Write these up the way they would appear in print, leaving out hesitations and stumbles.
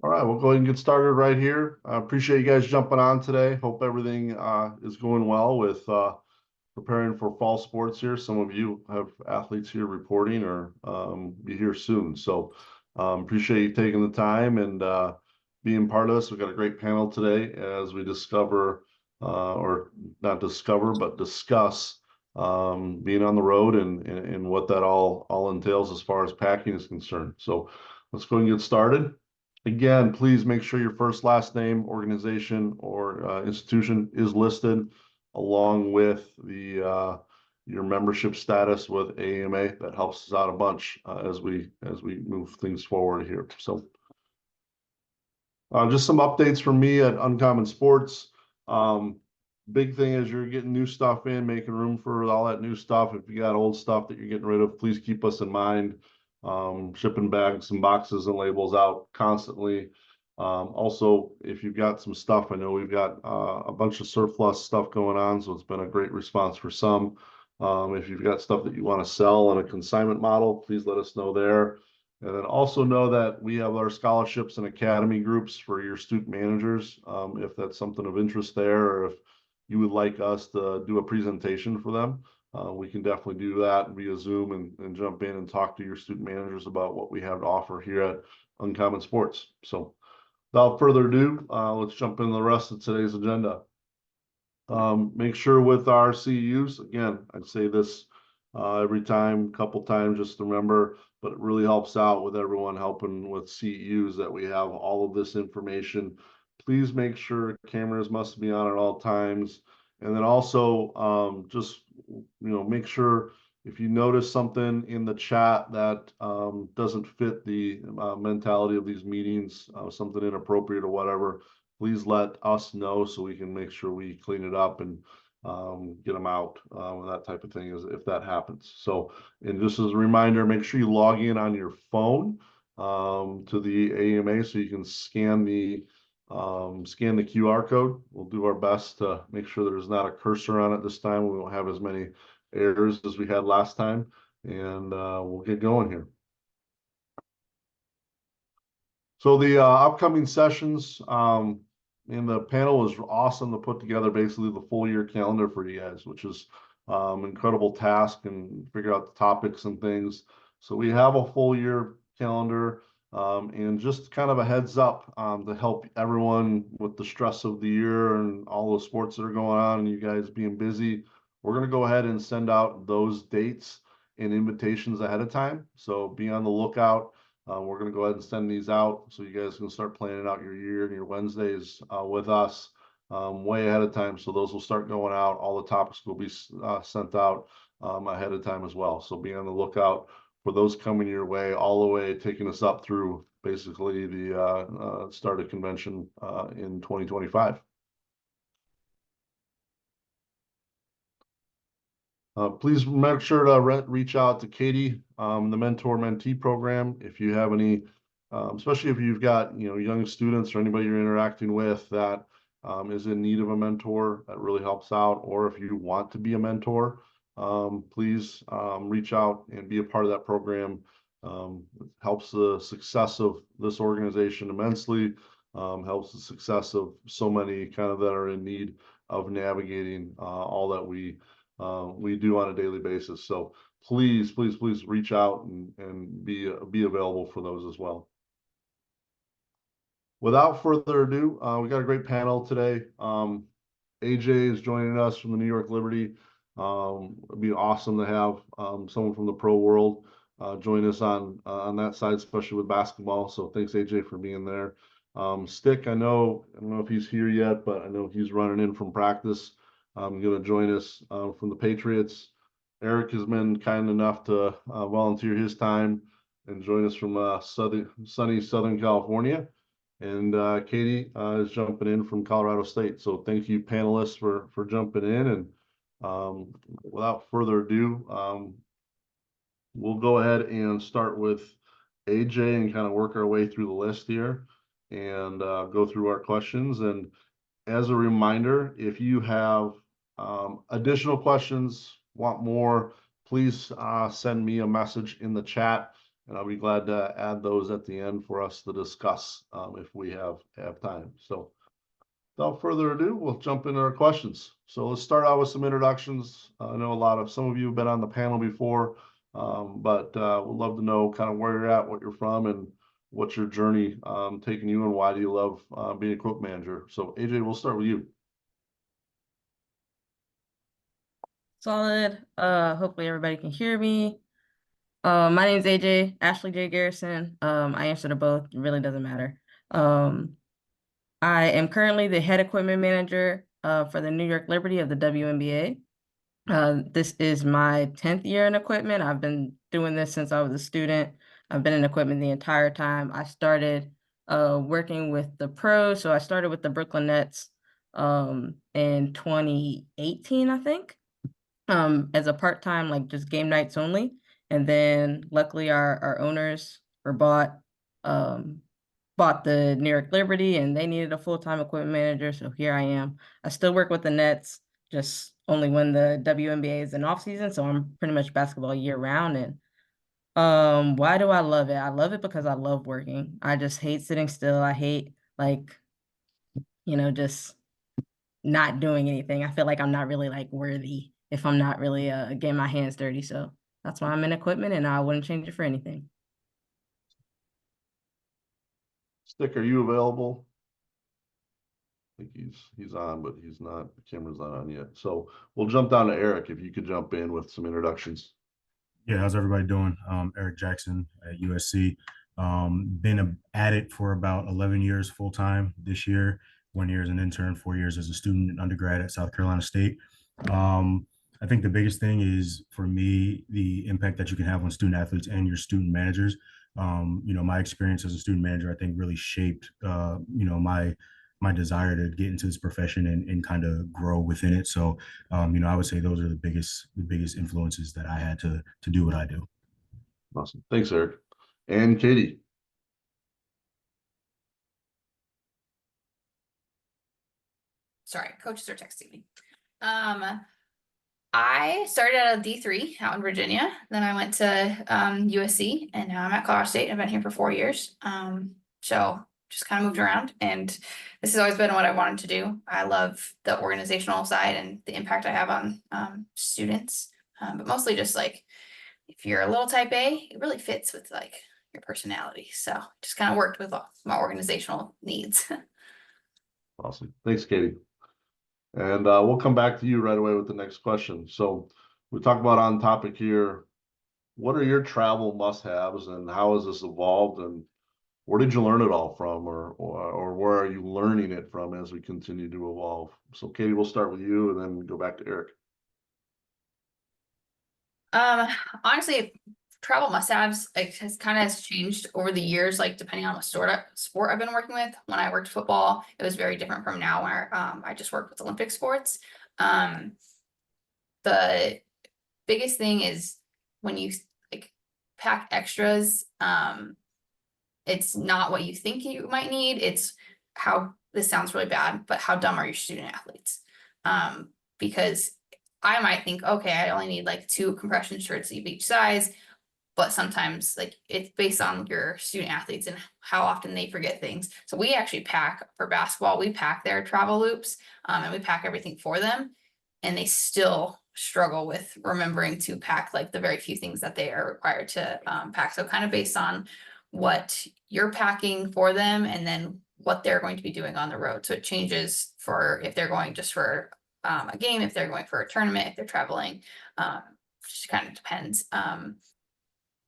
All right, we'll go ahead and get started right here. I appreciate you guys jumping on today. Hope everything is going well with preparing for fall sports here. Some of you have athletes here reporting or be here soon. So appreciate you taking the time and being part of this. We've got a great panel today as we discover, or not discover, but discuss being on the road and what that all entails as far as packing is concerned. So let's go and get started. Again, please make sure your first, last name, organization, or institution is listed along with the your membership status with AMA. That helps us out a bunch as we move things forward here. So, just some updates from me at Uncommon Sports. Um, Big thing is you're getting new stuff in, making room for all that new stuff. If you got old stuff that you're getting rid of, please keep us in mind. Shipping bags and boxes and labels out constantly. Also, if you've got some stuff, I know we've got a bunch of surplus stuff going on, so it's been a great response for some. If you've got stuff that you want to sell on a consignment model, please let us know there. And then also know that we have our scholarships and academy groups for your student managers. If that's something of interest there, or if you would like us to do a presentation for them, we can definitely do that via Zoom and jump in and talk to your student managers about what we have to offer here at Uncommon Sports. So without further ado, let's jump into the rest of today's agenda. Make sure with our CEUs, again, I'd say this every time, couple times, just to remember, but it really helps out with everyone helping with CEUs that we have all of this information. Please make sure cameras must be on at all times. And then also just, make sure if you notice something in the chat that doesn't fit the mentality of these meetings, something inappropriate or whatever, please let us know so we can make sure we clean it up and get them out, that type of thing, if that happens. So, and just as a reminder, make sure you log in on your phone to the AMA so you can scan the QR code. We'll do our best to make sure there's not a cursor on it this time. We won't have as many errors as we had last time, and we'll get going here. So the upcoming sessions in the panel was awesome to put together basically the full year calendar for you guys, which is incredible task and figure out the topics and things. So we have a full year calendar and just kind of a heads up to help everyone with the stress of the year and all the sports that are going on and you guys being busy. We're going to go ahead and send out those dates and invitations ahead of time. So be on the lookout. We're going to go ahead and send these out so you guys can start planning out your year and your Wednesdays with us way ahead of time. So those will start going out. All the topics will be sent out ahead of time as well. So be on the lookout for those coming your way, all the way taking us up through basically the start of convention in 2025. Please make sure to reach out to Katie, the mentor mentee program. If you have any, especially if you've got young students or anybody you're interacting with that is in need of a mentor, that really helps out. Or if you want to be a mentor, please reach out and be a part of that program. It helps the success of this organization immensely. Helps the success of so many kind of that are in need of navigating all that we do on a daily basis. So please, please, please reach out and be available for those as well. Without further ado, we got a great panel today. AJ is joining us from the New York Liberty. It'd be awesome to have someone from the pro world join us on that side, especially with basketball. So thanks, AJ, for being there. Stick, I don't know if he's here yet, but I know he's running in from practice. Going to join us from the Patriots. Eric has been kind enough to volunteer his time and join us from sunny Southern California. And Katie is jumping in from Colorado State. So thank you, panelists, for jumping in. And without further ado, we'll go ahead and start with AJ and kind of work our way through the list here and go through our questions. And as a reminder, if you have additional questions, want more, please send me a message in the chat And I'll be glad to add those at the end for us to discuss, if we have time. So without further ado, we'll jump into our questions. So let's start out with some introductions. I know some of you have been on the panel before, but we'd love to know kind of where you're at, what you're from, and what's your journey taking you, and why do you love being a equipment manager? So AJ, we'll start with you. Solid. Hopefully everybody can hear me. My name's AJ, Ashley J. Garrison. I answer to both. It really doesn't matter. I am currently the head equipment manager for the New York Liberty of the WNBA. This is my 10th year in equipment. I've been doing this since I was a student. I've been in equipment the entire time. I started working with the pros. So I started with the Brooklyn Nets in 2018, I think. As a part-time, like just game nights only. And then luckily our owners were bought the New York Liberty, and they needed a full-time equipment manager. So here I am. I still work with the Nets, just only when the WNBA is in off season. So I'm pretty much basketball year round. And why do I love it? I love it because I love working. I just hate sitting still. I hate just not doing anything. I feel like I'm not really like worthy if I'm not really getting my hands dirty. So that's why I'm in equipment, and I wouldn't change it for anything. Stick, are you available? I think he's on, but he's not. The camera's not on yet. So we'll jump down to Eric. If you could jump in with some introductions. Yeah, how's everybody doing? Eric Jackson at USC. Been at it for about 11 years full time this year. 1 year as an intern, 4 years as a student in undergrad at South Carolina State. I think the biggest thing is for me the impact that you can have on student athletes and your student managers. My experience as a student manager, I think, really shaped my desire to get into this profession and kind of grow within it. So I would say those are the biggest influences that I had to do what I do. Awesome. Thanks, Eric. And Katie. Sorry, coaches are texting me. I started at a D3 out in Virginia. Then I went to USC, and now I'm at Colorado State. I've been here for 4 years. So just kind of moved around, and this has always been what I wanted to do. I love the organizational side and the impact I have on students, but mostly just like if you're a little type A, it really fits with like your personality. So just kind of worked with my organizational needs. Awesome. Thanks, Katie. And we'll come back to you right away with the next question. So we talk about on topic here. What are your travel must-haves, and how has this evolved, and where did you learn it all from, or where are you learning it from as we continue to evolve? So Katie, we'll start with you and then go back to Eric. Honestly, travel must-haves has changed over the years, like depending on what sport I've been working with. When I worked football, it was very different from now, where I just work with Olympic sports. The biggest thing is when you like pack extras, it's not what you think you might need. It's how, this sounds really bad, but how dumb are your student athletes? Because I might think, okay, I only need like 2 compression shirts of each size, but sometimes like it's based on your student athletes and how often they forget things. So we actually pack for basketball, we pack their travel loops, and we pack everything for them, and they still struggle with remembering to pack like the very few things that they are required to pack. So kind of based on what you're packing for them and then what they're going to be doing on the road. So it changes for if they're going just for a game, if they're going for a tournament, if they're traveling, just kind of depends.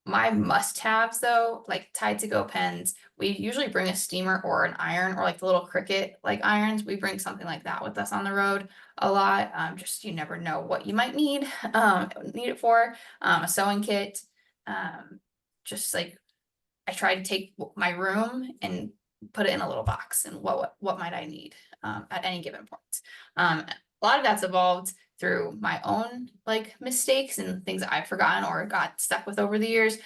My must-haves though, like Tide to Go pens, we usually bring a steamer or an iron, or like the little Cricut like irons. We bring something like that with us on the road a lot. Just you never know what you might need it for. A sewing kit. Just like I try to take my room and put it in a little box, and what might I need at any given point. A lot of that's evolved through my own like mistakes and things that I've forgotten or got stuck with over the years,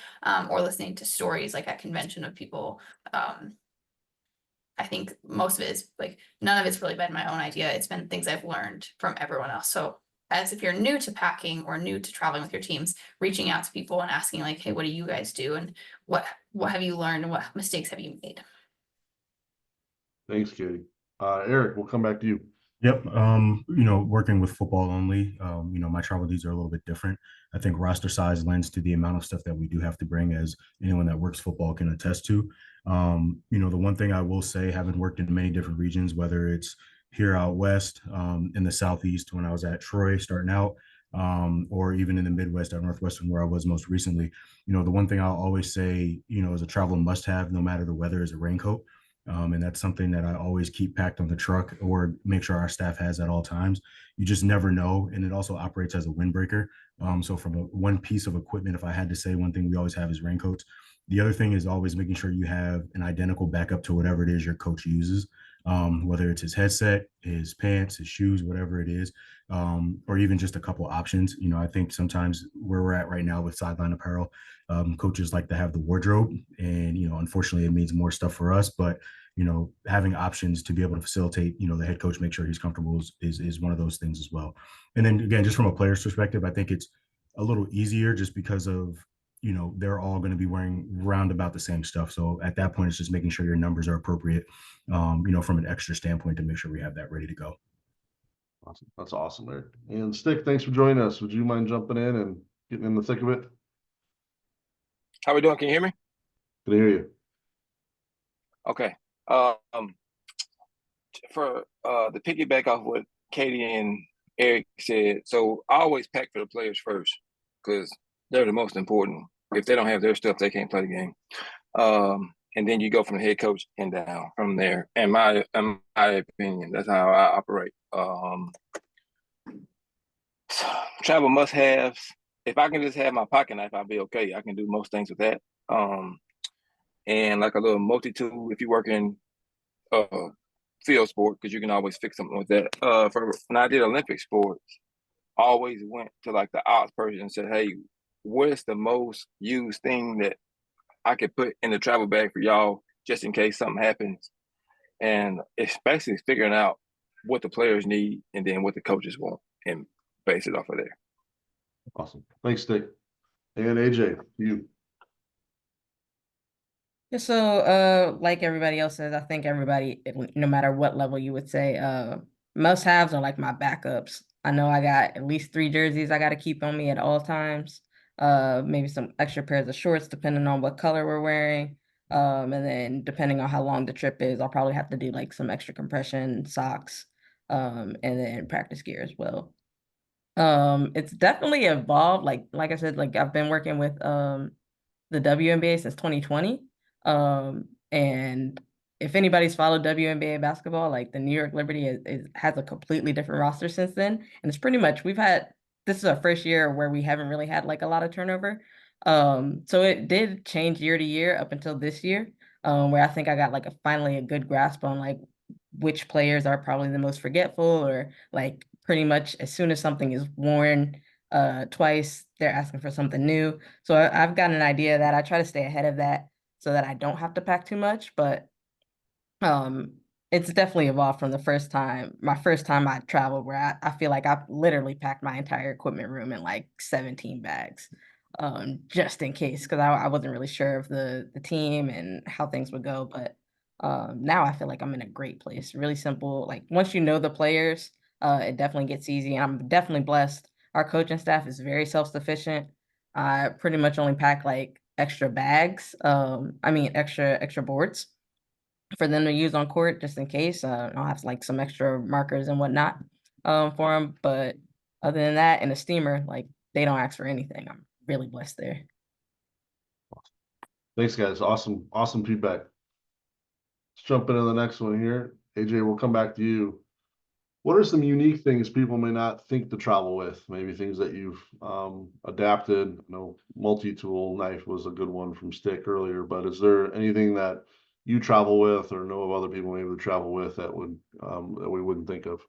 or listening to stories like at convention of people. I think most of it is like, none of it's really been my own idea. It's been things I've learned from everyone else. So as if you're new to packing or new to traveling with your teams, reaching out to people and asking like, hey, what do you guys do? And what have you learned and what mistakes have you made? Thanks, Katie. Eric, we'll come back to you. Yep. Working with football only, my travel needs are a little bit different. I think roster size lends to the amount of stuff that we do have to bring, as anyone that works football can attest to. The one thing I will say, having worked in many different regions, whether it's here out west, in the southeast when I was at Troy starting out, or even in the Midwest at Northwestern where I was most recently, the one thing I'll always say, is a travel must have, no matter the weather, is a raincoat. And that's something that I always keep packed on the truck or make sure our staff has at all times. You just never know. And it also operates as a windbreaker. So from one piece of equipment, if I had to say one thing we always have is raincoats. The other thing is always making sure you have an identical backup to whatever it is your coach uses, whether it's his headset, his pants, his shoes, whatever it is, or even just a couple options. I think sometimes where we're at right now with sideline apparel, coaches like to have the wardrobe, and unfortunately it means more stuff for us, but having options to be able to facilitate the head coach make sure he's comfortable is one of those things as well. And then again, just from a player's perspective, I think it's a little easier just because of they're all going to be wearing round about the same stuff, so at that point it's just making sure your numbers are appropriate, from an extra standpoint, to make sure we have that ready to go. Awesome. That's awesome, Eric. And Stick, thanks for joining us. Would you mind jumping in and getting in the thick of it? How we doing? Can you hear me? Can hear you. Okay. For the piggyback off what Katie and Eric said, so I always pack for the players first because they're the most important. If they don't have their stuff, they can't play the game. And then you go from the head coach and down from there. In my opinion, that's how I operate. Travel must-haves. If I can just have my pocket knife, I'll be okay. I can do most things with that. And like a little multi-tool if you work in field sport, because you can always fix something with that. For when I did Olympic sports, I always went to like the odds person and said, hey, what's the most used thing that I could put in the travel bag for y'all just in case something happens? And especially figuring out what the players need and then what the coaches want and base it off of there. Awesome. Thanks, Stick. And AJ, you. Yeah, so like everybody else says, I think everybody, no matter what level you would say, must-haves are like my backups. I know I got at least 3 jerseys I got to keep on me at all times. Maybe some extra pairs of shorts depending on what color we're wearing. And then depending on how long the trip is, I'll probably have to do like some extra compression socks, and then practice gear as well. It's definitely evolved. Like I said, like I've been working with the WNBA since 2020. And if anybody's followed WNBA basketball, like the New York Liberty has a completely different roster since then. And it's pretty much, this is our first year where we haven't really had like a lot of turnover. So it did change year to year up until this year, where I think I got like finally a good grasp on like which players are probably the most forgetful, or like pretty much as soon as something is worn twice, they're asking for something new. So I've got an idea that I try to stay ahead of that so that I don't have to pack too much, but it's definitely evolved from my first time I traveled, where I feel like I've literally packed my entire equipment room in like 17 bags, just in case, because I wasn't really sure of the team and how things would go. But now I feel like I'm in a great place. Really simple. Like once you know the players, it definitely gets easy. And I'm definitely blessed. Our coaching staff is very self-sufficient. I pretty much only pack like extra bags. Extra boards for them to use on court just in case. I'll have like some extra markers and whatnot for them. But other than that, in a steamer, like they don't ask for anything. I'm really blessed there. Thanks, guys. Awesome feedback. Let's jump into the next one here. AJ, we'll come back to you. What are some unique things people may not think to travel with? Maybe things that you've adapted. Multi-tool knife was a good one from Stick earlier, but is there anything that you travel with or know of other people maybe to travel with that we wouldn't think of?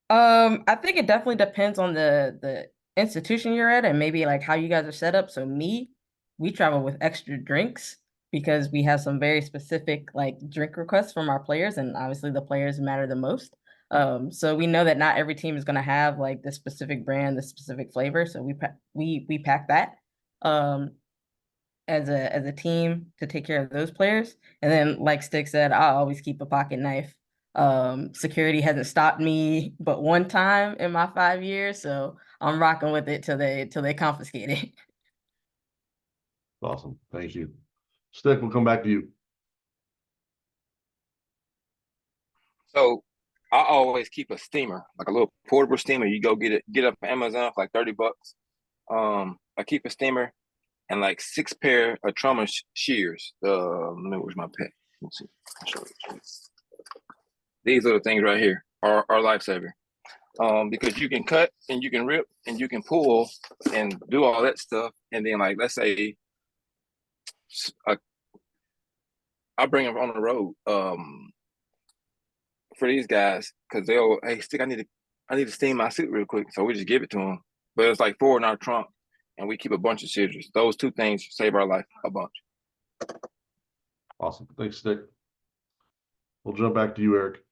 I think it definitely depends on the institution you're at and maybe like how you guys are set up. So we travel with extra drinks because we have some very specific like drink requests from our players, and obviously the players matter the most. So we know that not every team is going to have like this specific brand, this specific flavor. So we pack that as a team to take care of those players. And then, like Stick said, I always keep a pocket knife. Security hasn't stopped me but one time in my 5 years, so I'm rocking with it till they confiscate it. Awesome. Thank you. Stick, we'll come back to you. So I always keep a steamer, like a little portable steamer. You go get up on Amazon for like $30. I keep a steamer and like 6 pair of trauma shears. Let me, where's my pet? Let's see. I'll show you. These little things right here are lifesaver. Because you can cut and you can rip and you can pull and do all that stuff. And then, like, let's say I bring them on the road for these guys because they'll, hey, Stick, I need to steam my suit real quick. So we just give it to them. But it's like 4 in our trunk, and we keep a bunch of scissors. Those 2 things save our life a bunch. Awesome. Thanks, Stick. We'll jump back to you, Eric.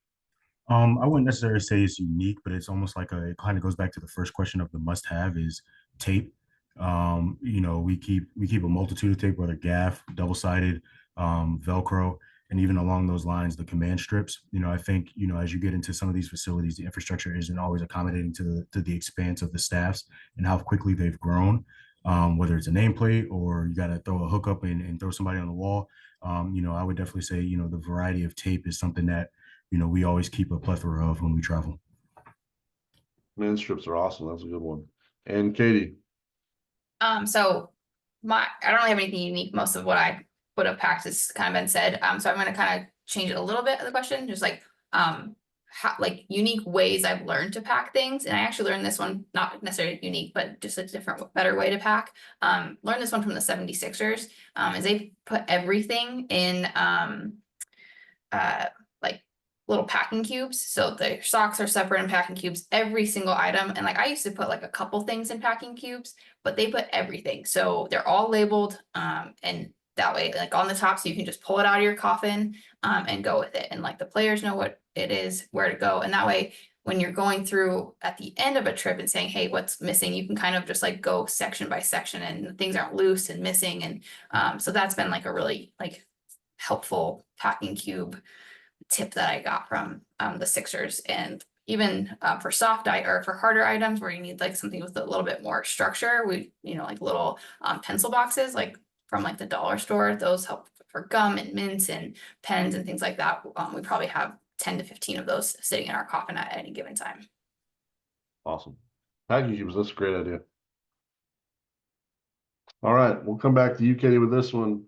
I wouldn't necessarily say it's unique, but it's almost like it kind of goes back to the first question of the must-have is tape. We keep a multitude of tape, whether gaff, double-sided, Velcro, and even along those lines, the command strips. I think, as you get into some of these facilities, the infrastructure isn't always accommodating to the expanse of the staffs and how quickly they've grown. Whether it's a nameplate or you got to throw a hookup and throw somebody on the wall. I would definitely say, the variety of tape is something that we always keep a plethora of when we travel. Man strips are awesome. That's a good one. And Katie. So I don't really have anything unique. Most of what I would have packed has kind of been said. So I'm going to kind of change it a little bit of the question, just like like unique ways I've learned to pack things. And I actually learned this one, not necessarily unique, but just a different, better way to pack. Learned this one from the 76ers, is they put everything in like little packing cubes. So the socks are separate in packing cubes, every single item. And like I used to put like a couple things in packing cubes, but they put everything. So they're all labeled, and that way, like on the top, so you can just pull it out of your coffin and go with it. And like the players know what it is, where to go. And that way, when you're going through at the end of a trip and saying, hey, what's missing, you can kind of just like go section by section and things aren't loose and missing. And so that's been like a really like helpful packing cube tip that I got from the Sixers. And even for or for harder items where you need like something with a little bit more structure, we, like little pencil boxes, like from like the dollar store, those help for gum and mints and pens and things like that. We probably have 10 to 15 of those sitting in our coffin at any given time. Awesome. Packing cubes, that's a great idea. All right, we'll come back to you, Katie, with this one.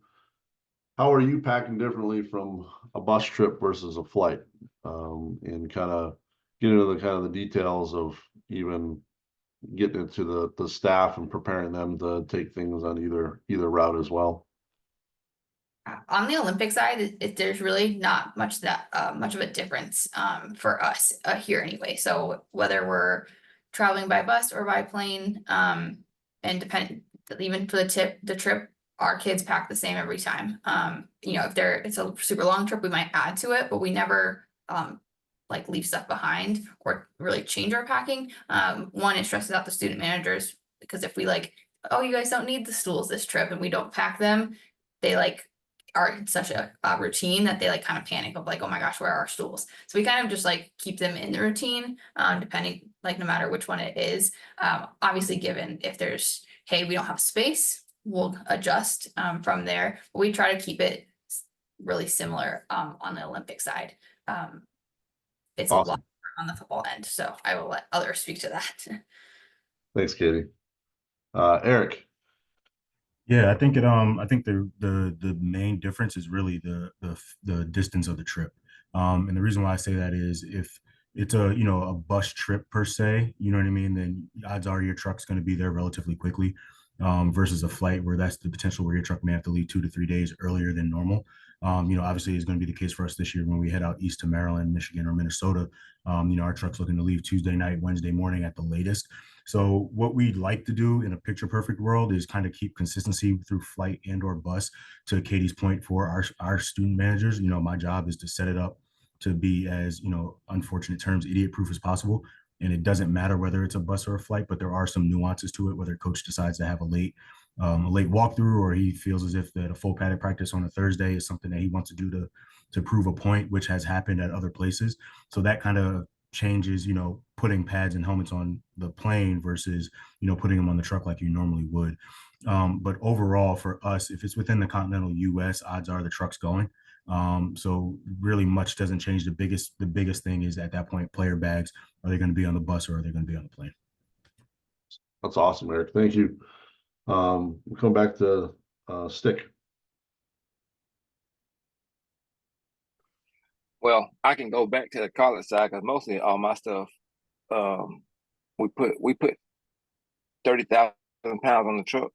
How are you packing differently from a bus trip versus a flight? And kind of get into the details of even getting into the staff and preparing them to take things on either route as well. On the Olympic side, there's really not much much of a difference for us here anyway. So whether we're traveling by bus or by plane, and even for the trip, our kids pack the same every time. If it's a super long trip, we might add to it, but we never like leave stuff behind or really change our packing. One, it stresses out the student managers because if we like, oh, you guys don't need the stools this trip and we don't pack them, they like are in such a routine that they like kind of panic of like, oh my gosh, where are our stools? So we kind of just like keep them in the routine, depending, like no matter which one it is. Obviously given if there's, hey, we don't have space, we'll adjust from there. But we try to keep it really similar on the Olympic side. It's Awesome. a lot on the football end, so I will let others speak to that. Thanks, Katie. Eric. Yeah, I think the main difference is really the distance of the trip. And the reason why I say that is if it's a bus trip per se, you know what I mean, then odds are your truck's going to be there relatively quickly, versus a flight where that's the potential where your truck may have to leave 2 to 3 days earlier than normal. Obviously is going to be the case for us this year when we head out east to Maryland, Michigan, or Minnesota. Our truck's looking to leave Tuesday night, Wednesday morning at the latest. So what we'd like to do in a picture perfect world is kind of keep consistency through flight and or bus. To Katie's point, for our student managers, my job is to set it up to be as, unfortunate terms, idiot proof as possible. And it doesn't matter whether it's a bus or a flight, but there are some nuances to it, whether coach decides to have a late walkthrough, or he feels as if that a full padded practice on a Thursday is something that he wants to do to prove a point, which has happened at other places. So that kind of changes, putting pads and helmets on the plane versus, putting them on the truck like you normally would. But overall, for us, if it's within the continental US, odds are the truck's going. So really much doesn't change. The biggest thing is at that point, player bags, are they going to be on the bus or are they going to be on the plane? That's awesome, Eric. Thank you. We'll come back to Stick. Well, I can go back to the college side because mostly all my stuff, we put 30,000 pounds on the truck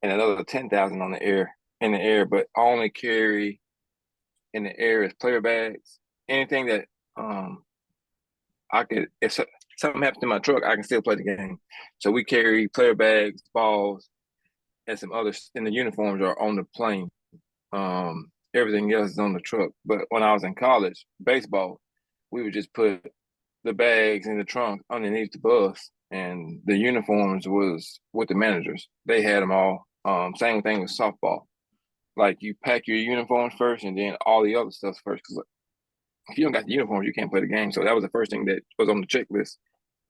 and another 10,000 on in the air, but I only carry in the air is player bags. Anything that I could, if something happens to my truck, I can still play the game. So we carry player bags, balls, and some others, and the uniforms are on the plane. Everything else is on the truck. But when I was in college, baseball, we would just put the bags in the trunk underneath the bus, and the uniforms was with the managers. They had them all. Same thing with softball. Like you pack your uniforms first, and then all the other stuff first. Because if you don't got the uniforms, you can't play the game. So that was the first thing that was on the checklist.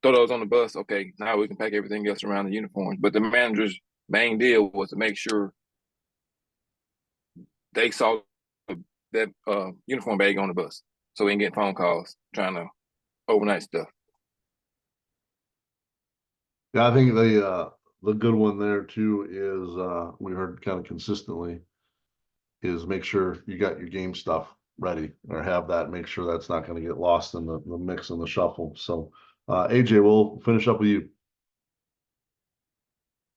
Throw those on the bus. Okay, now we can pack everything else around the uniforms. But the manager's main deal was to make sure they saw that uniform bag on the bus, so we didn't get phone calls trying to overnight stuff. Yeah, I think the good one there too is we heard kind of consistently is make sure you got your game stuff ready or have that. Make sure that's not going to get lost in the mix and the shuffle. So AJ, we'll finish up with you.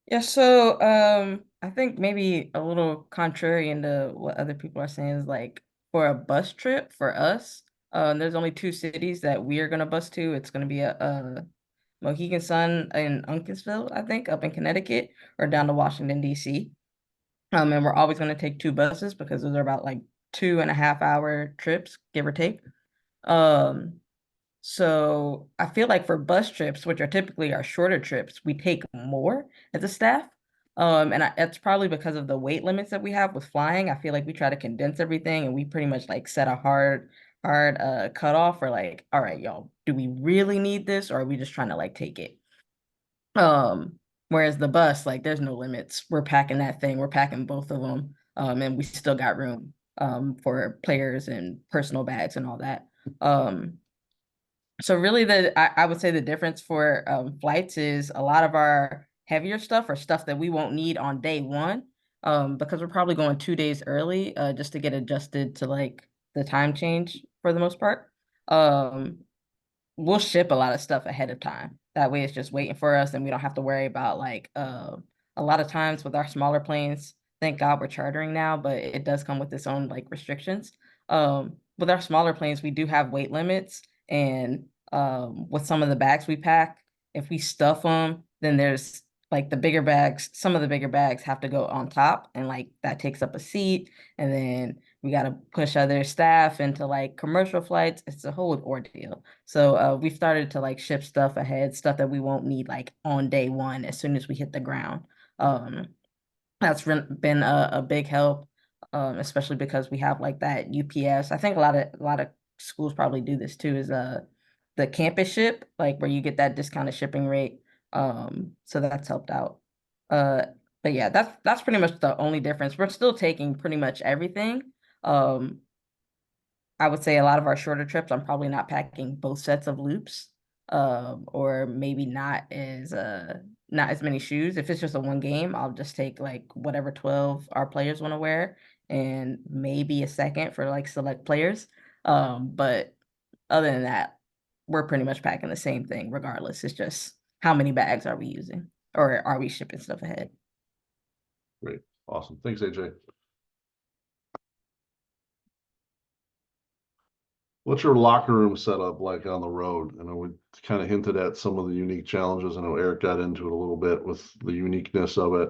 Yeah, so I think maybe a little contrary to what other people are saying is like for a bus trip for us, there's only two cities that we are gonna bus to. It's gonna be a Mohegan Sun in Uncasville, I think, up in Connecticut, or down to Washington, D.C. And we're always gonna take two buses because those are about like 2.5 hour trips, give or take. Um, so I feel like for bus trips, which are typically our shorter trips, we take more as a staff. And that's probably because of the weight limits that we have with flying. I feel like we try to condense everything and we pretty much like set a hard cutoff for like, all right, y'all, do we really need this or are we just trying to like take it? Whereas the bus, like there's no limits. We're packing that thing, we're packing both of them. And we still got room for players and personal bags and all that. So really I would say the difference for flights is a lot of our heavier stuff or stuff that we won't need on day one, because we're probably going 2 days early just to get adjusted to like the time change for the most part. We'll ship a lot of stuff ahead of time. That way it's just waiting for us and we don't have to worry about like a lot of times with our smaller planes, thank God we're chartering now, but it does come with its own like restrictions. With our smaller planes, we do have weight limits, and with some of the bags we pack, if we stuff them, then there's like the bigger bags, some of the bigger bags have to go on top, and like that takes up a seat, and then we got to push other staff into like commercial flights. It's a whole ordeal. So we started to like ship stuff ahead, stuff that we won't need like on day one as soon as we hit the ground. That's been a big help, especially because we have like that UPS. I think a lot of schools probably do this too, is the campus ship, like where you get that discounted shipping rate. So that's helped out. But yeah, that's pretty much the only difference. We're still taking pretty much everything. I would say a lot of our shorter trips, I'm probably not packing both sets of loops, or maybe not as many shoes. If it's just a one game, I'll just take like whatever 12 our players want to wear, and maybe a second for like select players. But other than that, we're pretty much packing the same thing regardless. It's just how many bags are we using, or are we shipping stuff ahead? Great. Awesome. Thanks, AJ. What's your locker room setup like on the road? I know we kind of hinted at some of the unique challenges. I know Eric got into it a little bit with the uniqueness of it.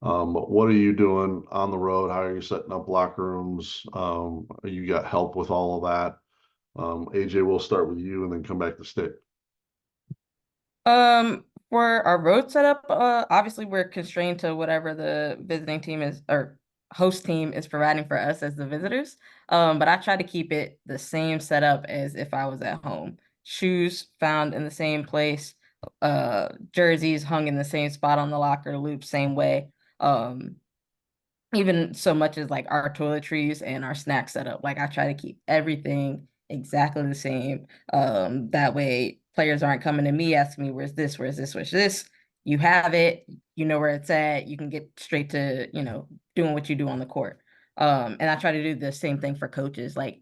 But what are you doing on the road? How are you setting up locker rooms? You got help with all of that? AJ, we'll start with you and then come back to Stick. For our road setup, obviously we're constrained to whatever the visiting team is or host team is providing for us as the visitors. But I try to keep it the same setup as if I was at home. Shoes found in the same place, jerseys hung in the same spot on the locker loop, same way. Even so much as like our toiletries and our snack setup. Like I try to keep everything exactly the same. That way players aren't coming to me asking me, where's this, where's this, where's this? You have it, you know where it's at, you can get straight to, doing what you do on the court. And I try to do the same thing for coaches. Like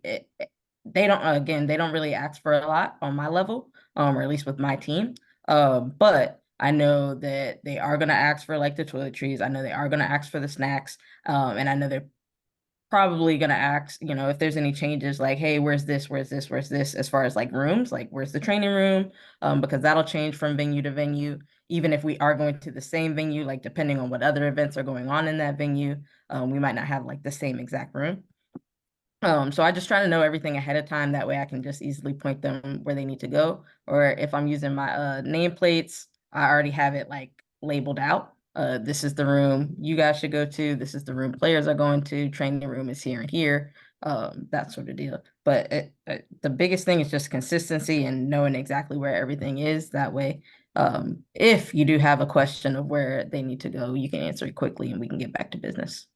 they don't really ask for a lot on my level, or at least with my team. But I know that they are going to ask for like the toiletries. I know they are going to ask for the snacks. And I know they're probably going to ask, if there's any changes like, hey, where's this, as far as like rooms, like where's the training room? Because that'll change from venue to venue, even if we are going to the same venue, like depending on what other events are going on in that venue, we might not have like the same exact room. So I just try to know everything ahead of time. That way I can just easily point them where they need to go. Or if I'm using my nameplates, I already have it like labeled out. This is the room you guys should go to. This is the room players are going to. Training room is here and here. That sort of deal. But the biggest thing is just consistency and knowing exactly where everything is. That way, if you do have a question of where they need to go, you can answer it quickly and we can get back to business.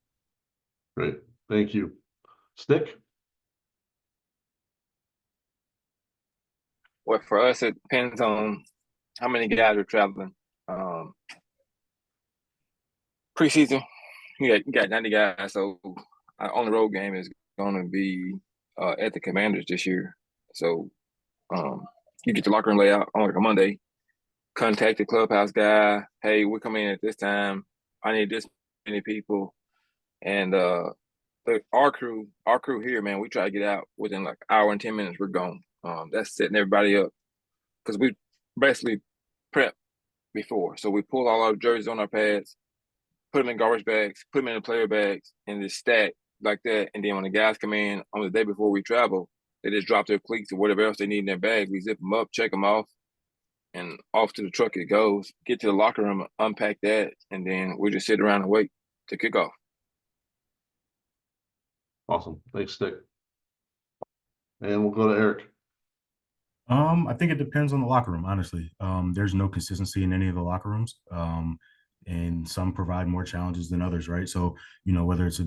Great, thank you. Stick? Well, for us, it depends on how many guys are traveling. Preseason, you got 90 guys, so our on the road game is going to be at the Commanders this year. So you get the locker room layout on like a Monday. Contact the clubhouse guy. Hey, we're coming in at this time. I need this many people, and our crew here, man, we try to get out within like an hour and 10 minutes. We're gone. That's setting everybody up because we basically prep before. So we pull all our jerseys on our pads, put them in garbage bags, put them in the player bags, and just stack like that. And then when the guys come in on the day before we travel, they just drop their cleats or whatever else they need in their bag. We zip them up, check them off, and off to the truck it goes. Get to the locker room, unpack that, and then we just sit around and wait to kick off. Awesome, thanks, Stick. And we'll go to Eric. I think it depends on the locker room, honestly. There's no consistency in any of the locker rooms. And some provide more challenges than others, right? So, whether it's,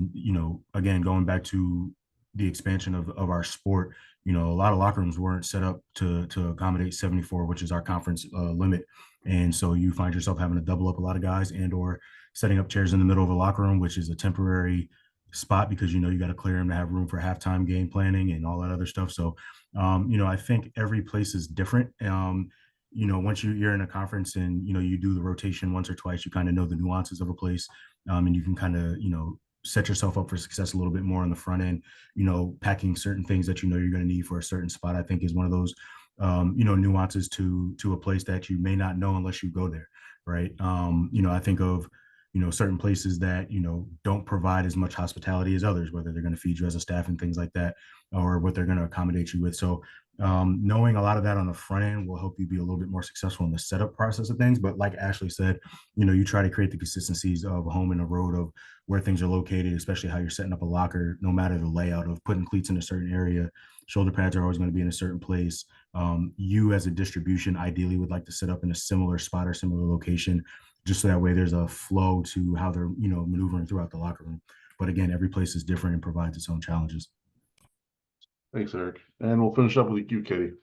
again, going back to the expansion of our sport, a lot of locker rooms weren't set up to accommodate 74, which is our conference limit. And so you find yourself having to double up a lot of guys and or setting up chairs in the middle of a locker room, which is a temporary spot because, you got to clear them to have room for halftime game planning and all that other stuff. So, I think every place is different. Once you're in a conference and, you do the rotation once or twice, you kind of know the nuances of a place, and you can kind of, set yourself up for success a little bit more on the front end. Packing certain things that you're going to need for a certain spot, I think is one of those, nuances to a place that you may not know unless you go there, right? I think of, certain places that, don't provide as much hospitality as others, whether they're going to feed you as a staff and things like that, or what they're going to accommodate you with. So knowing a lot of that on the front end will help you be a little bit more successful in the setup process of things. But like Ashley said, you try to create the consistencies of a home and a road of where things are located, especially how you're setting up a locker, no matter the layout of putting cleats in a certain area. Shoulder pads are always going to be in a certain place. You as a distribution ideally would like to set up in a similar spot or similar location, just so that way there's a flow to how they're, maneuvering throughout the locker room. But again, every place is different and provides its own challenges. Thanks, Eric. And we'll finish up with you, Katie.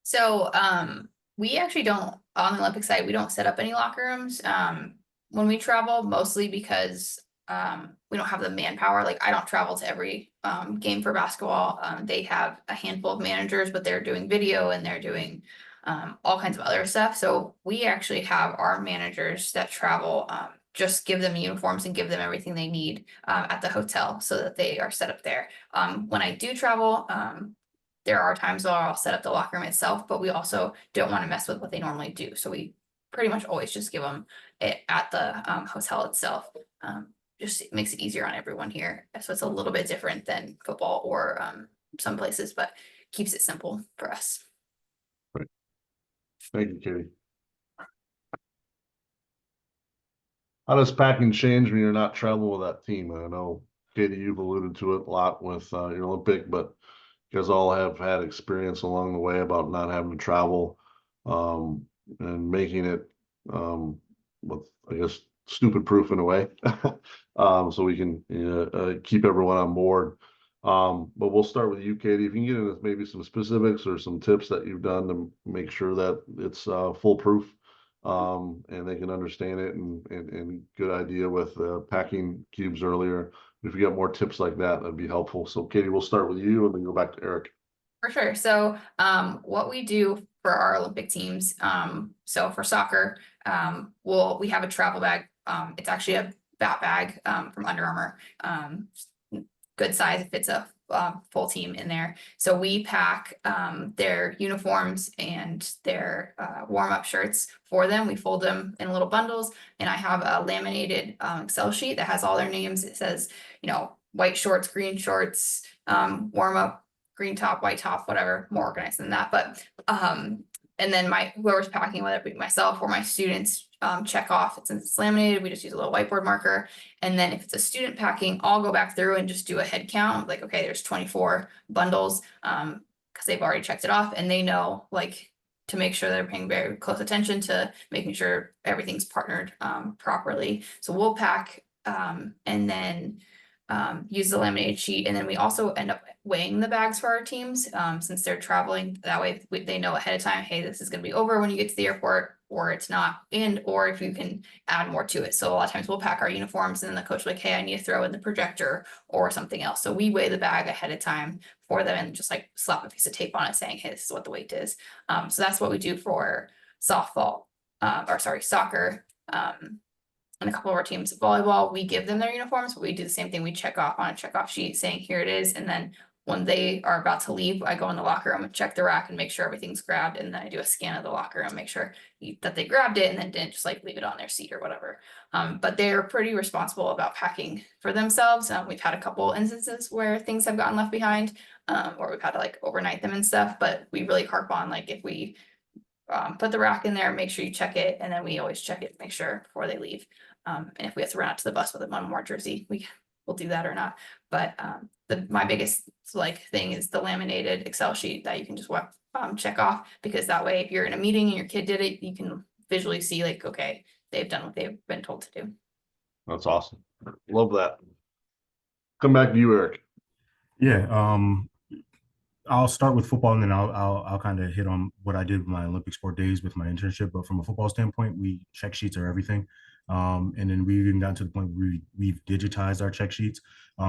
So we actually don't, on the Olympic side, we don't set up any locker rooms when we travel, mostly because we don't have the manpower. Like I don't travel to every game for basketball. They have a handful of managers, but they're doing video and they're doing all kinds of other stuff. So we actually have our managers that travel, just give them uniforms and give them everything they need at the hotel so that they are set up there. When I do travel, there are times where I'll set up the locker room itself, but we also don't want to mess with what they normally do. So we pretty much always just give them it at the hotel itself, just makes it easier on everyone here. So it's a little bit different than football or some places, but keeps it simple for us. Thank you, Katie. How does packing change when you're not traveling with that team? I know, Katie, you've alluded to it a lot with your Olympic, but you guys all have had experience along the way about not having to travel and making it with, I guess, stupid proof in a way, so we can keep everyone on board. But we'll start with you, Katie. If you can get into maybe some specifics or some tips that you've done to make sure that it's foolproof, and they can understand it, and good idea with packing cubes earlier. If you got more tips like that, that'd be helpful. So Katie, we'll start with you and then go back to Eric. For sure. So what we do for our Olympic teams, so for soccer, we have a travel bag. It's actually a bat bag from Under Armour. Good size, it fits a full team in there. So we pack their uniforms and their warm-up shirts for them. We fold them in little bundles, and I have a laminated Excel sheet that has all their names. It says, you know, white shorts, green shorts, warm-up, green top, white top, whatever, more organized than that. But and then whoever's packing, whether it be myself or my students, check off. Since it's laminated, we just use a little whiteboard marker. And then if it's a student packing, I'll go back through and just do a head count. Like, okay, there's 24 bundles, because they've already checked it off, and they know, like, to make sure they're paying very close attention to making sure everything's partnered properly. So we'll pack and then use the laminated sheet, and then we also end up weighing the bags for our teams since they're traveling. That way they know ahead of time, hey, this is going to be over when you get to the airport, or it's not, or if you can add more to it. So a lot of times we'll pack our uniforms, and then the coach will be like, hey, I need to throw in the projector or something else. So we weigh the bag ahead of time for them and just like slap a piece of tape on it saying, hey, this is what the weight is. So that's what we do for soccer. And a couple of our teams, volleyball, we give them their uniforms, but we do the same thing. We check off on a checkoff sheet saying, here it is. And then when they are about to leave, I go in the locker room and check the rack and make sure everything's grabbed. And then I do a scan of the locker and make sure that they grabbed it and then didn't just like leave it on their seat or whatever. But they're pretty responsible about packing for themselves. We've had a couple instances where things have gotten left behind, or we've had to like overnight them and stuff, but we really harp on, like, if we put the rack in there, make sure you check it. And then we always check it, make sure before they leave. And if we have to run out to the bus with one more jersey, we'll do that or not. But my biggest thing is the laminated Excel sheet that you can just check off, because that way if you're in a meeting and your kid did it, you can visually see, like, okay, they've done what they've been told to do. That's awesome. Love that. Come back to you, Eric. Yeah, I'll start with football, and then I'll kind of hit on what I did with my Olympic sport days with my internship. But from a football standpoint, check sheets are everything. And then we even got to the point where we've digitized our check sheets,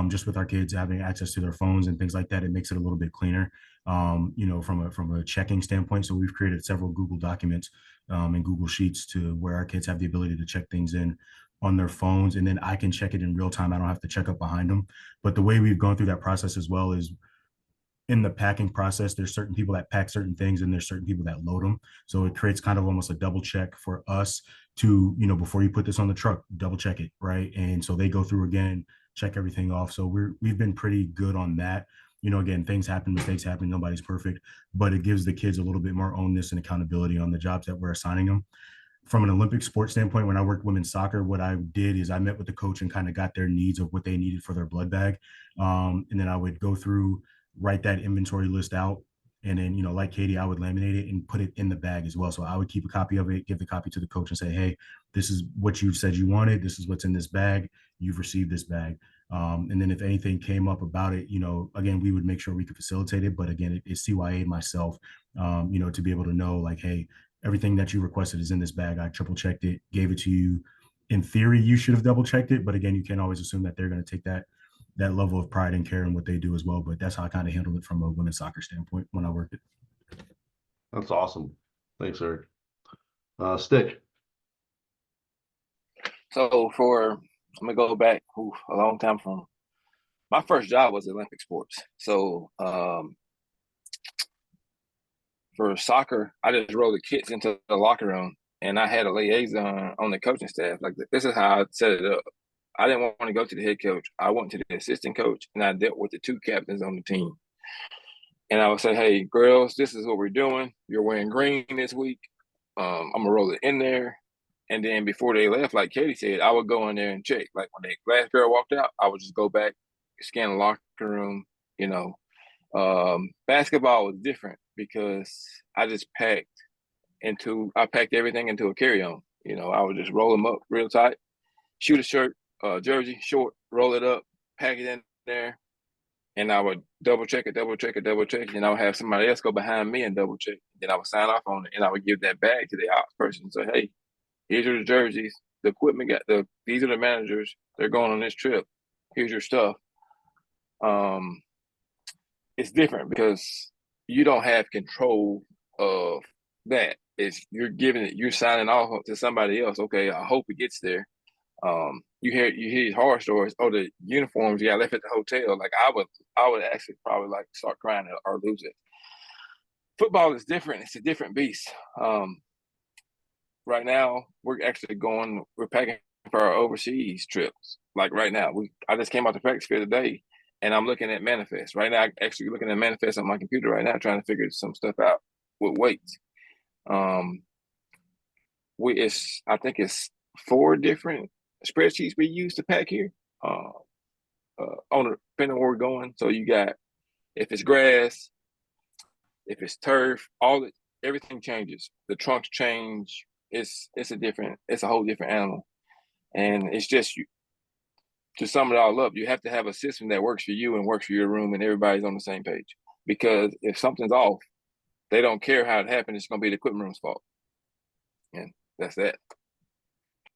just with our kids having access to their phones and things like that. It makes it a little bit cleaner, from a checking standpoint. So we've created several Google documents and Google Sheets to where our kids have the ability to check things in on their phones, and then I can check it in real time. I don't have to check up behind them. But the way we've gone through that process as well is, in the packing process, there's certain people that pack certain things and there's certain people that load them. So it creates kind of almost a double check for us to, before you put this on the truck, double check it, right? And so they go through again, check everything off. So we've been pretty good on that. Again, things happen, mistakes happen, nobody's perfect, but it gives the kids a little bit more onus and accountability on the jobs that we're assigning them. From an Olympic sports standpoint, when I worked women's soccer, what I did is I met with the coach and kind of got their needs of what they needed for their blood bag. And then I would go through, write that inventory list out. And then, like Katie, I would laminate it and put it in the bag as well. So I would keep a copy of it, give the copy to the coach and say, hey, this is what you said you wanted. This is what's in this bag. You've received this bag. And then if anything came up about it, again, we would make sure we could facilitate it. But again, it's CYA myself, to be able to know, like, hey, everything that you requested is in this bag. I triple checked it, gave it to you. In theory, you should have double checked it. But again, you can't always assume that they're going to take that level of pride and care in what they do as well. But that's how I kind of handled it from a women's soccer standpoint when I worked it. That's awesome. Thanks, Eric. Stick. So I'm gonna go back a long time. From my first job was Olympic sports. So for soccer, I just rolled the kits into the locker room, and I had a liaison on the coaching staff. Like, this is how I set it up. I didn't want to go to the head coach. I went to the assistant coach, and I dealt with the two captains on the team. And I would say, hey, girls, this is what we're doing. You're wearing green this week. I'm gonna roll it in there. And then before they left, like Katie said, I would go in there and check. Like when the last girl walked out, I would just go back, scan the locker room. You know, basketball was different because I just packed everything into a carry-on. You know, I would just roll them up real tight, shoot a shirt, jersey, short, roll it up, pack it in there, and I would double check it, and I would have somebody else go behind me and double check. Then I would sign off on it, and I would give that bag to the ops person and say, "Hey, here's the jerseys, the equipment these are the managers. They're going on this trip. Here's your stuff." It's different because you don't have control of that. You're signing off to somebody else. Okay, I hope it gets there. You hear these horror stories. Oh, the uniforms got left at the hotel. Like I would actually probably like start crying or lose it. Football is different. It's a different beast. Right now we're packing for our overseas trips. Like right now, I just came out to practice field today, and I'm looking at manifest right now. I'm actually looking at manifest on my computer right now, trying to figure some stuff out with weights. I think it's 4 different spreadsheets we use to pack here. Depending on where we're going. So you got, if it's grass, if it's turf, everything changes. The trunks change. It's a whole different animal. And it's just, to sum it all up, you have to have a system that works for you and works for your room, and everybody's on the same page. Because if something's off, they don't care how it happened. It's going to be the equipment room's fault. And that's that.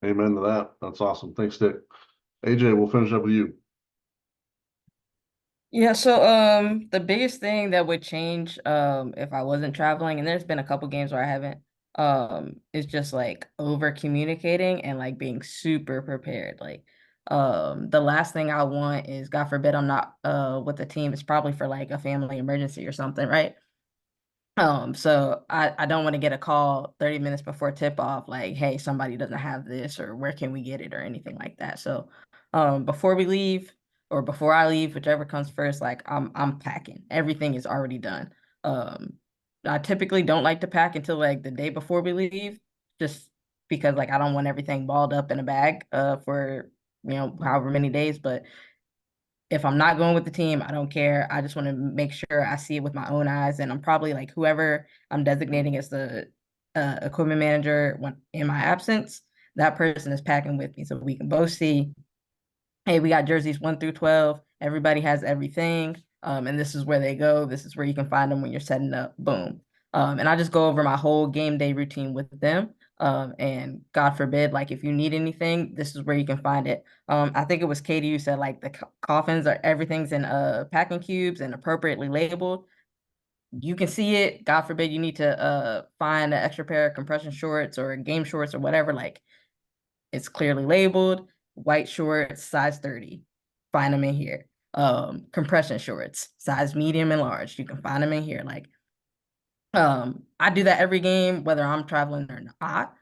Amen to that. That's awesome. Thanks, Dick. AJ, we'll finish up with you. Yeah, so the biggest thing that would change if I wasn't traveling, and there's been a couple games where I haven't, is just like over communicating and like being super prepared. Like the last thing I want is, God forbid, I'm not with the team. It's probably for like a family emergency or something, right? So I don't want to get a call 30 minutes before tip off, like, hey, somebody doesn't have this, or where can we get it, or anything like that. So before we leave, or before I leave, whichever comes first, like I'm packing. Everything is already done. I typically don't like to pack until like the day before we leave, just because like I don't want everything balled up in a bag for however many days. But if I'm not going with the team, I don't care. I just want to make sure I see it with my own eyes. And I'm probably like, whoever I'm designating as the equipment manager when in my absence, that person is packing with me, so we can both see, hey, we got jerseys 1 through 12. Everybody has everything. And this is where they go. This is where you can find them when you're setting up. Boom. And I just go over my whole game day routine with them. And God forbid, like if you need anything, this is where you can find it. I think it was Katie who said like the coffins everything's in packing cubes and appropriately labeled. You can see it. God forbid you need to find an extra pair of compression shorts or game shorts or whatever. Like it's clearly labeled. White shorts, size 30. Find them in here. Compression shorts, size medium and large. You can find them in here. Like I do that every game, whether I'm traveling or not,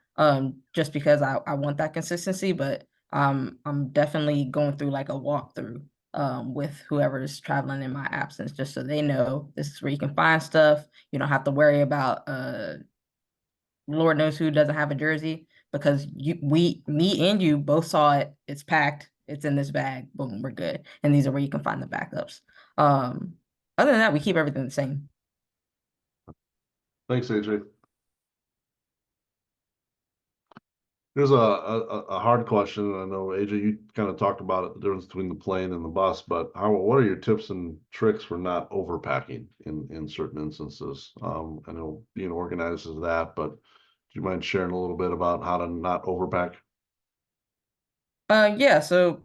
just because I want that consistency. But I'm definitely going through like a walkthrough with whoever is traveling in my absence, just so they know this is where you can find stuff. You don't have to worry about Lord knows who doesn't have a jersey, because me and you both saw it. It's packed. It's in this bag. Boom, we're good. And these are where you can find the backups. Other than that, we keep everything the same. Thanks, AJ. Here's a hard question. I know, AJ, you kind of talked about it, the difference between the plane and the bus, but what are your tips and tricks for not overpacking in certain instances? I know being organized is that, but do you mind sharing a little bit about how to not overpack? Yeah, so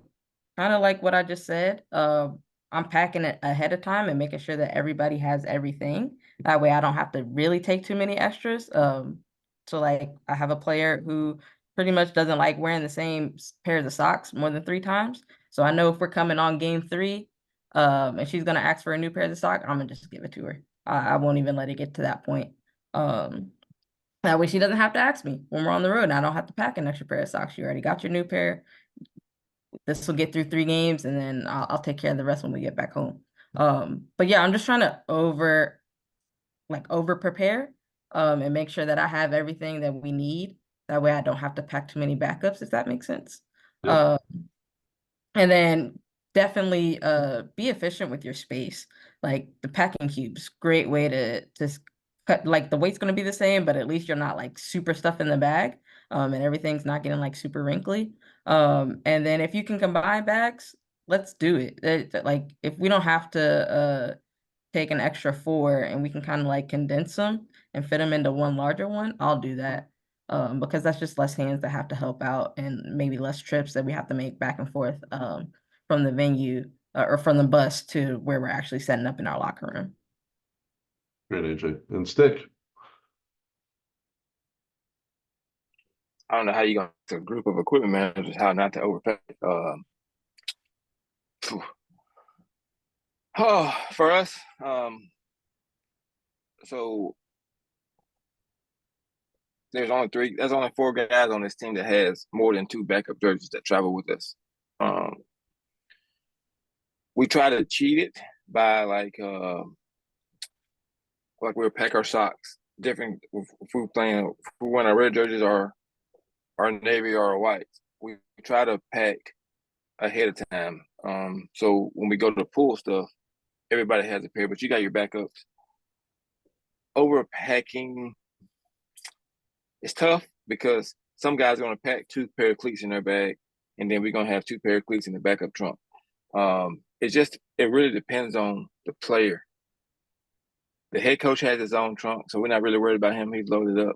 kind of like what I just said. I'm packing it ahead of time and making sure that everybody has everything. That way I don't have to really take too many extras. So like I have a player who pretty much doesn't like wearing the same pairs of socks more than 3 times. So I know if we're coming on game 3, and she's gonna ask for a new pair of socks, I'm gonna just give it to her. I won't even let it get to that point. That way she doesn't have to ask me when we're on the road, and I don't have to pack an extra pair of socks. You already got your new pair. this will get through 3 games, and then I'll take care of the rest when we get back home. But yeah, I'm just trying to over prepare, and make sure that I have everything that we need. That way I don't have to pack too many backups, if that makes sense. Yep. And then definitely be efficient with your space. Like the packing cubes, great way to cut, like the weight's gonna be the same, but at least you're not like super stuff in the bag. And everything's not getting like super wrinkly. And then if you can combine bags, let's do it. Like if we don't have to take an extra 4 and we can kind of like condense them and fit them into one larger one, I'll do that. Because that's just less hands that have to help out, and maybe less trips that we have to make back and forth from the venue or from the bus to where we're actually setting up in our locker room. Great, AJ. And Stick. I don't know how you going to a group of equipment managers how not to overpay. For us, so there's only 4 guys on this team that has more than 2 backup jerseys that travel with us. We try to cheat it by like we'll pack our socks different. If we're wearing our red jerseys or our navy or our whites, we try to pack ahead of time. So when we go to pull stuff, everybody has a pair, but you got your backups. Overpacking is tough because some guys are going to pack 2 pair of cleats in their bag, and then we're going to have 2 pair of cleats in the backup trunk. It really depends on the player. The head coach has his own trunk, so we're not really worried about him. He's loaded up.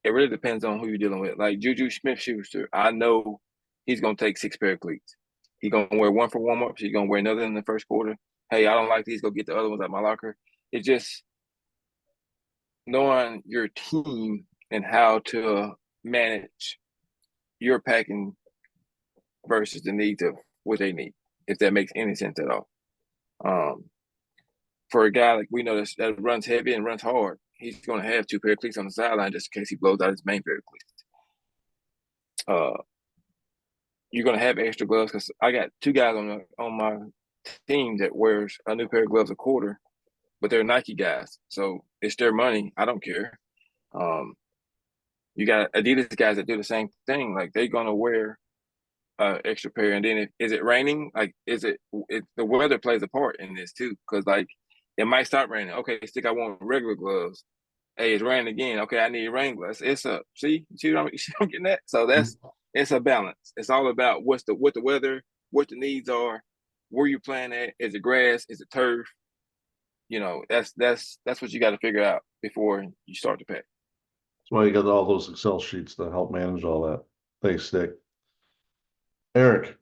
It really depends on who you're dealing with. Like Juju Smith-Schuster, I know he's going to take 6 pair of cleats. He's going to wear 1 for warm-ups. He's going to wear another in the first quarter. Hey, I don't like these. Go get the other ones out my locker. It's just knowing your team and how to manage your packing versus the needs of what they need, if that makes any sense at all. For a guy like we know that runs heavy and runs hard, he's going to have 2 pair of cleats on the sideline just in case he blows out his main pair of cleats. You're going to have extra gloves because I got 2 guys on my team that wears a new pair of gloves a quarter, but they're Nike guys, so it's their money. I don't care. You got Adidas guys that do the same thing. Like they're going to wear extra pair, and then is it raining? Like the weather plays a part in this too, because like it might stop raining. Okay, Stick, I want regular gloves. Hey, it's raining again. Okay, I need rain gloves. It's a see what I'm getting at. So it's a balance. It's all about what the weather, what the needs are, where you playing at. Is it grass? Is it turf? You know, that's what you got to figure out before you start to pack. That's why you got all those Excel sheets to help manage all that. Thanks, Stick. Eric.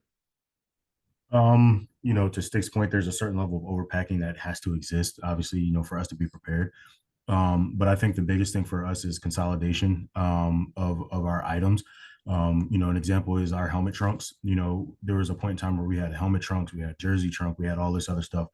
To Stick's point, there's a certain level of overpacking that has to exist, obviously, for us to be prepared. But I think the biggest thing for us is consolidation of our items. An example is our helmet trunks. There was a point in time where we had helmet trunks, we had jersey trunk, we had all this other stuff.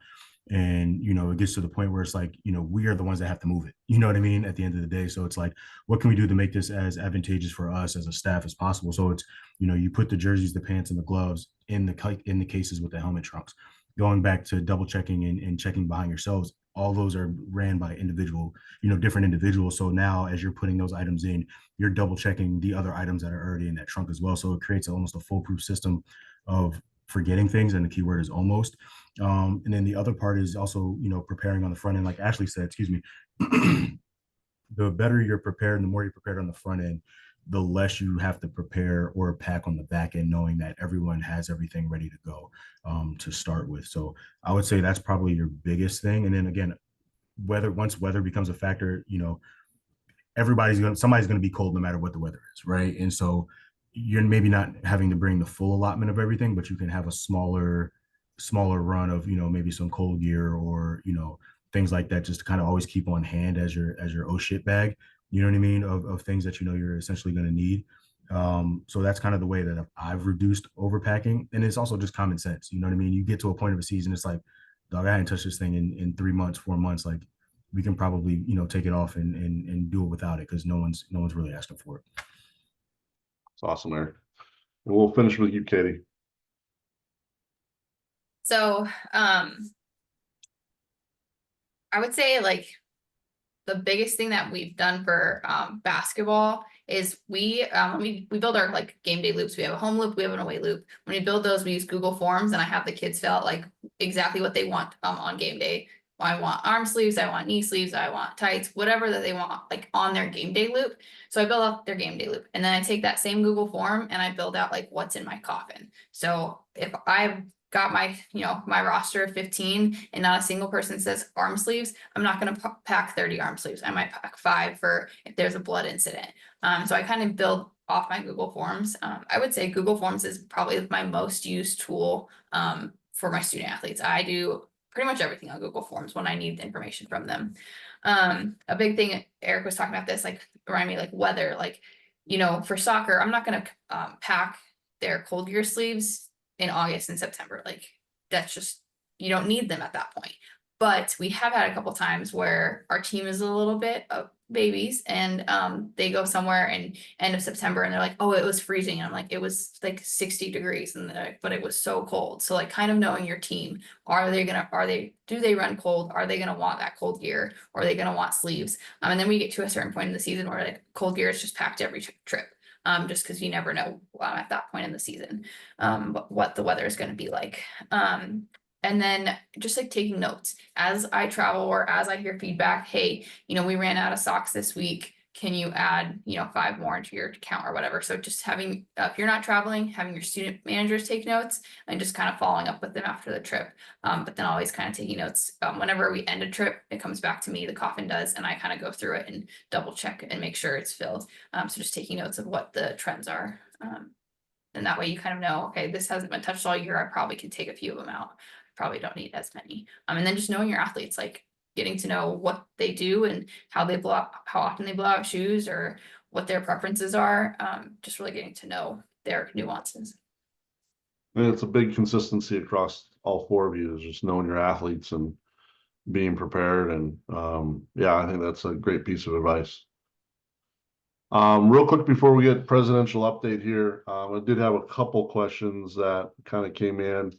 And, it gets to the point where it's like, we are the ones that have to move it. You know what I mean? At the end of the day. So it's like, what can we do to make this as advantageous for us as a staff as possible? So it's, you put the jerseys, the pants, and the gloves in the cases with the helmet trunks. Going back to double checking and checking behind yourselves, all those are ran by individual, different individuals. So now as you're putting those items in, you're double checking the other items that are already in that trunk as well. So it creates almost a foolproof system of forgetting things, and the keyword is almost. And then the other part is also, preparing on the front end, like Ashley said, excuse me, the better you're prepared and the more you're prepared on the front end, the less you have to prepare or pack on the back end, knowing that everyone has everything ready to go to start with. So I would say that's probably your biggest thing. And then again, once weather becomes a factor, somebody's going to be cold no matter what the weather is, right? And so you're maybe not having to bring the full allotment of everything, but you can have a smaller run of, maybe some cold gear or, things like that, just to kind of always keep on hand as your oh shit bag, you know what I mean? Of things that, you're essentially going to need. So that's kind of the way that I've reduced overpacking. And it's also just common sense. You know what I mean? You get to a point of a season, it's like, dog, I hadn't touched this thing in 3 months, 4 months. Like we can probably, take it off and do it without it, because no one's really asking for it. It's awesome, Eric. And we'll finish with you, Katie. So, I would say like the biggest thing that we've done for basketball is we build our like game day loops. We have a home loop, we have an away loop. When we build those, we use Google Forms, and I have the kids fill out like exactly what they want on game day. I want arm sleeves, I want knee sleeves, I want tights, whatever that they want like on their game day loop. So I build out their game day loop, and then I take that same Google form and I build out like what's in my coffin. So if I've got my, my roster of 15 and not a single person says arm sleeves, I'm not going to pack 30 arm sleeves. I might pack 5 for if there's a blood incident. So I kind of build off my Google Forms. I would say Google Forms is probably my most used tool for my student athletes. I do pretty much everything on Google Forms when I need information from them. A big thing, Eric was talking about this, like remind me like weather, like, for soccer, I'm not going to pack their cold gear sleeves in August and September. Like that's just, you don't need them at that point. But we have had a couple times where our team is a little bit of babies, and they go somewhere in end of September and they're like, oh, it was freezing. And I'm like, it was like 60 degrees, and but it was so cold. So like kind of knowing your team, do they run cold? Are they gonna want that cold gear? Or are they gonna want sleeves? And then we get to a certain point in the season where like cold gear is just packed every trip. Just because you never know at that point in the season what the weather is going to be like. And then just like taking notes as I travel or as I hear feedback. Hey, we ran out of socks this week. Can you add, 5 more into your account or whatever? So just having, if you're not traveling, having your student managers take notes and just kind of following up with them after the trip. But then always kind of taking notes. Whenever we end a trip, it comes back to me, the coffin does, and I kind of go through it and double check and make sure it's filled. So just taking notes of what the trends are. And that way you kind of know, okay, this hasn't been touched all year. I probably can take a few of them out. Probably don't need as many. And then just knowing your athletes, like getting to know what they do and how often they blow out shoes or what their preferences are. Just really getting to know their nuances. And it's a big consistency across all 4 of you, is just knowing your athletes and being prepared. And yeah, I think that's a great piece of advice. Real quick before we get presidential update here, I did have a couple questions that kind of came in.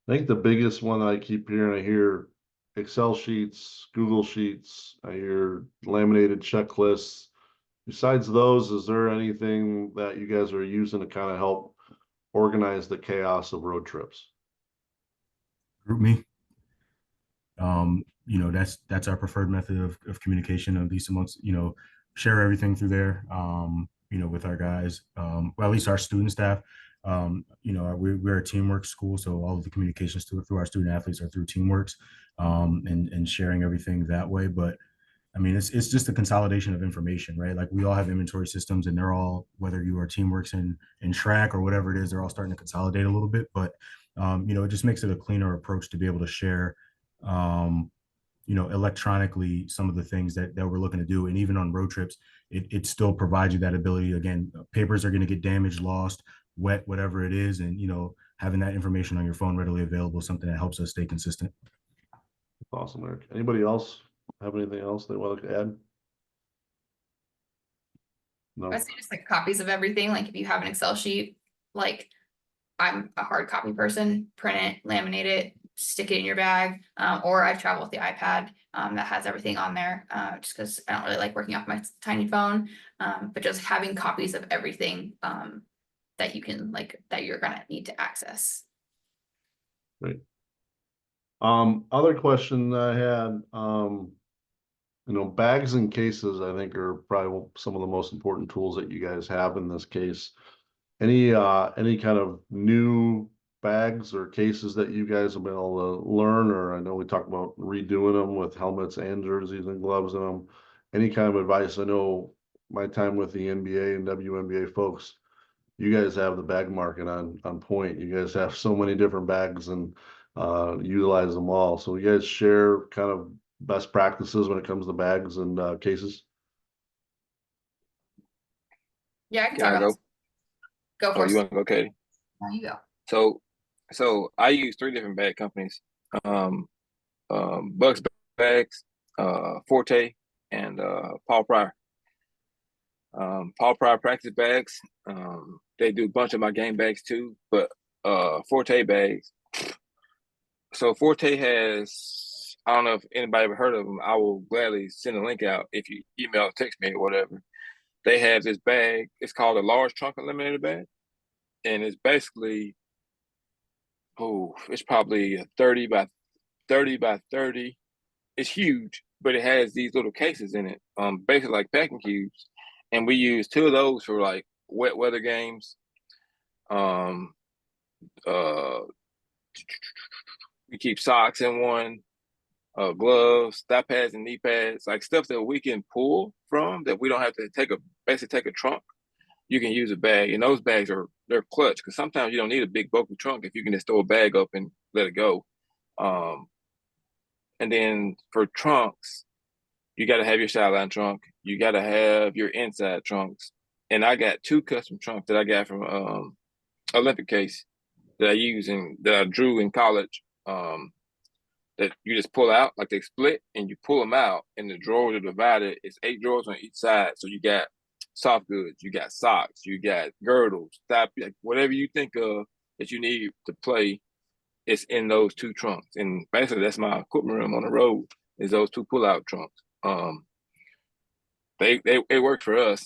I think the biggest one that I keep hearing, I hear Excel sheets, Google Sheets, I hear laminated checklists. Besides those, is there anything that you guys are using to kind of help organize the chaos of road trips? GroupMe. That's our preferred method of communication, at least amongst, share everything through there, with our guys, well, at least our student staff. We're a teamwork school, so all of the communications through our student athletes are through Teamworks, and sharing everything that way. But I mean, it's just a consolidation of information, right? Like we all have inventory systems, and they're all, whether you are Teamworks in track or whatever it is, they're all starting to consolidate a little bit. But it just makes it a cleaner approach to be able to share, electronically some of the things that we're looking to do. And even on road trips, it still provides you that ability. Again, papers are going to get damaged, lost, wet, whatever it is. And, having that information on your phone readily available is something that helps us stay consistent. Awesome, Eric. Anybody else have anything else they want to add? No. I would say just like copies of everything. Like if you have an Excel sheet, like I'm a hard copy person, print it, laminate it, stick it in your bag. Or I travel with the iPad that has everything on there, just because I don't really like working off my tiny phone. But just having copies of everything that you can that you're gonna need to access. Great. Other question I had, bags and cases, I think are probably some of the most important tools that you guys have in this case. Any kind of new bags or cases that you guys have been able to learn, or I know we talked about redoing them with helmets and jerseys and gloves in them. Any kind of advice? I know my time with the NBA and WNBA folks, you guys have the bag market on point. You guys have so many different bags and utilize them all. So you guys share kind of best practices when it comes to bags and cases? Yeah, I can Can talk I about go? this. Go Oh, for you it. want to go, Katie? There you go. So I use 3 different bag companies. Bucks Bags, Forte, and Paul Pryor. Paul Pryor practice bags. They do a bunch of my game bags too, but Forte bags, So Forte has, I don't know if anybody ever heard of them. I will gladly send a link out if you email or text me or whatever. They have this bag. It's called a large trunk eliminator bag. And it's basically, it's probably a 30 by 30 by 30. It's huge, but it has these little cases in it, basically like packing cubes. And we use 2 of those for like wet weather games. We keep socks in one, gloves, thigh pads, and knee pads, like stuff that we can pull from that we don't have to basically take a trunk. You can use a bag, and those bags they're clutch because sometimes you don't need a big bulky trunk if you can just throw a bag up and let it go. And then for trunks, you got to have your sideline trunk. You got to have your inside trunks. And I got 2 custom trunks that I got from Olympic Case that I use and that I drew in college. That you just pull out, like they split, and you pull them out, and the drawers are divided. It's 8 drawers on each side. So you got soft goods, you got socks, you got girdles, like whatever you think of that you need to play. It's in those 2 trunks, and basically that's my equipment room on the road. Is those 2 pull-out trunks. They work for us.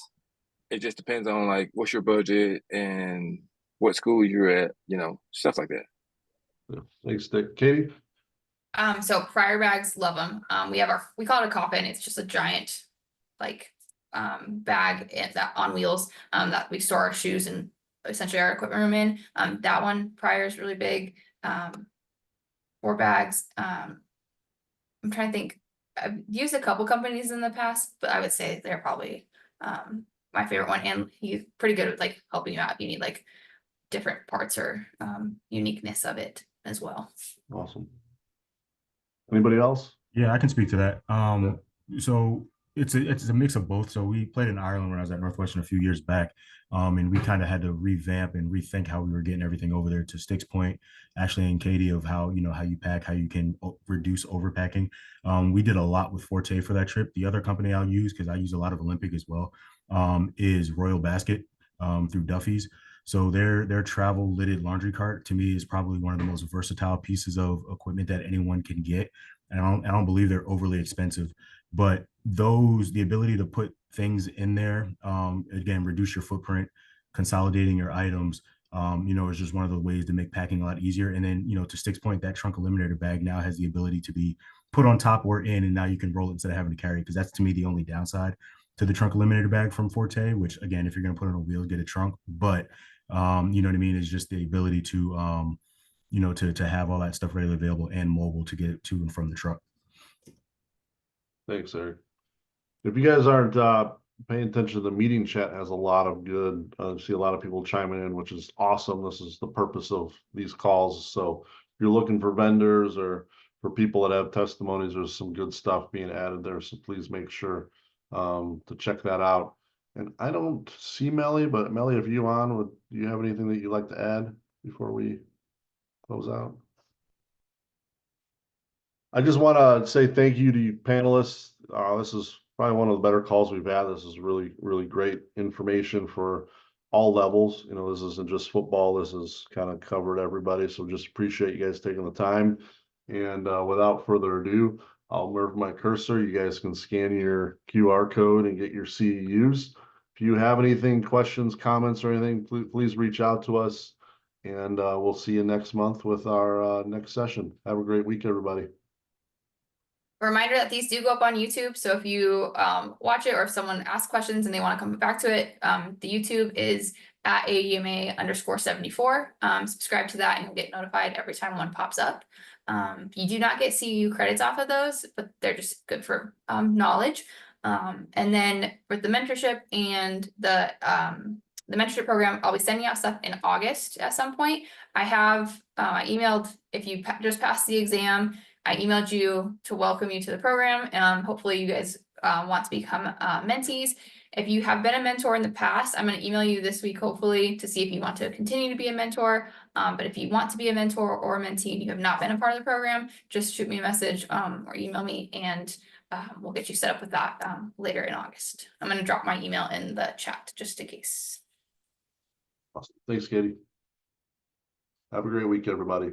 It just depends on like what's your budget and what school you're at, stuff like that. Yeah. Thanks, Dick. Katie? So prior bags, love them. We call it a coffin. It's just a giant, like, bag that on wheels, that we store our shoes and essentially our equipment room in. That one prior is really big. 4 bags. I'm trying to think. I've used a couple companies in the past, but I would say they're probably my favorite one, and he's pretty good at like helping you out if you need like different parts or uniqueness of it as well. Awesome. Anybody else? Yeah, I can speak to that. So it's a mix of both. So we played in Ireland when I was at Northwestern a few years back, and we kind of had to revamp and rethink how we were getting everything over there. To Stick's point, Ashley and Katie, of how how you pack, how you can reduce overpacking. We did a lot with Forte for that trip. The other company I'll use, because I use a lot of Olympic as well, is Royal Basket through Duffy's. So their travel lidded laundry cart to me is probably one of the most versatile pieces of equipment that anyone can get. And I don't believe they're overly expensive, but the ability to put things in there, again, reduce your footprint, consolidating your items, is just one of the ways to make packing a lot easier. And then, to Stick's point, that trunk eliminator bag now has the ability to be put on top or in, and now you can roll it instead of having to carry it, because that's to me the only downside to the trunk eliminator bag from Forte, which again, if you're going to put it on wheels, get a trunk. But you know what I mean? It's just the ability to, to have all that stuff readily available and mobile to get to and from the truck. Thanks, Eric. If you guys aren't paying attention, the meeting chat has a lot of good, see a lot of people chiming in, which is awesome. This is the purpose of these calls. So if you're looking for vendors or for people that have testimonies, there's some good stuff being added there. So please make sure to check that out. And I don't see Melly, but Melly, if you on, do you have anything that you'd like to add before we close out? I just want to say thank you to you panelists. This is probably one of the better calls we've had. This is really, really great information for all levels. This isn't just football. This is kind of covered everybody. So just appreciate you guys taking the time. And without further ado, I'll move my cursor. You guys can scan your QR code and get your CEUs. If you have anything, questions, comments, or anything, please reach out to us. And we'll see you next month with our next session. Have a great week, everybody. A reminder that these do go up on YouTube. So if you watch it, or if someone asks questions and they want to come back to it, the YouTube is at AEMA_74. Subscribe to that and you'll get notified every time one pops up. You do not get CEU credits off of those, but they're just good for knowledge. And then with the mentorship and the mentorship program, I'll be sending out stuff in August at some point. I emailed, if you just passed the exam, I emailed you to welcome you to the program. Hopefully you guys want to become mentees. If you have been a mentor in the past, I'm going to email you this week, hopefully, to see if you want to continue to be a mentor. But if you want to be a mentor or a mentee and you have not been a part of the program, just shoot me a message or email me, and we'll get you set up with that later in August. I'm going to drop my email in the chat just in case. Awesome. Thanks, Katie. Have a great week, everybody.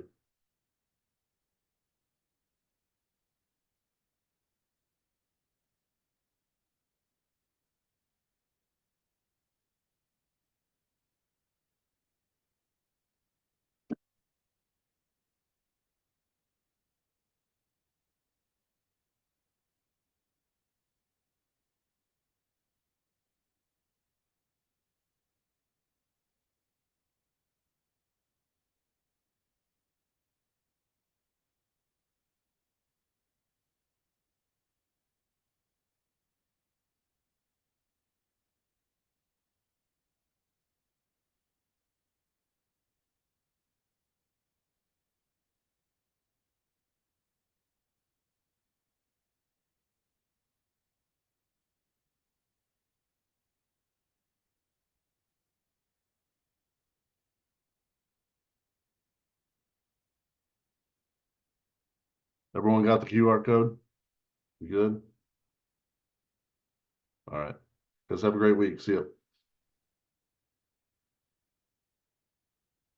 Everyone got the QR code? You good? All right. Guys, have a great week. See you.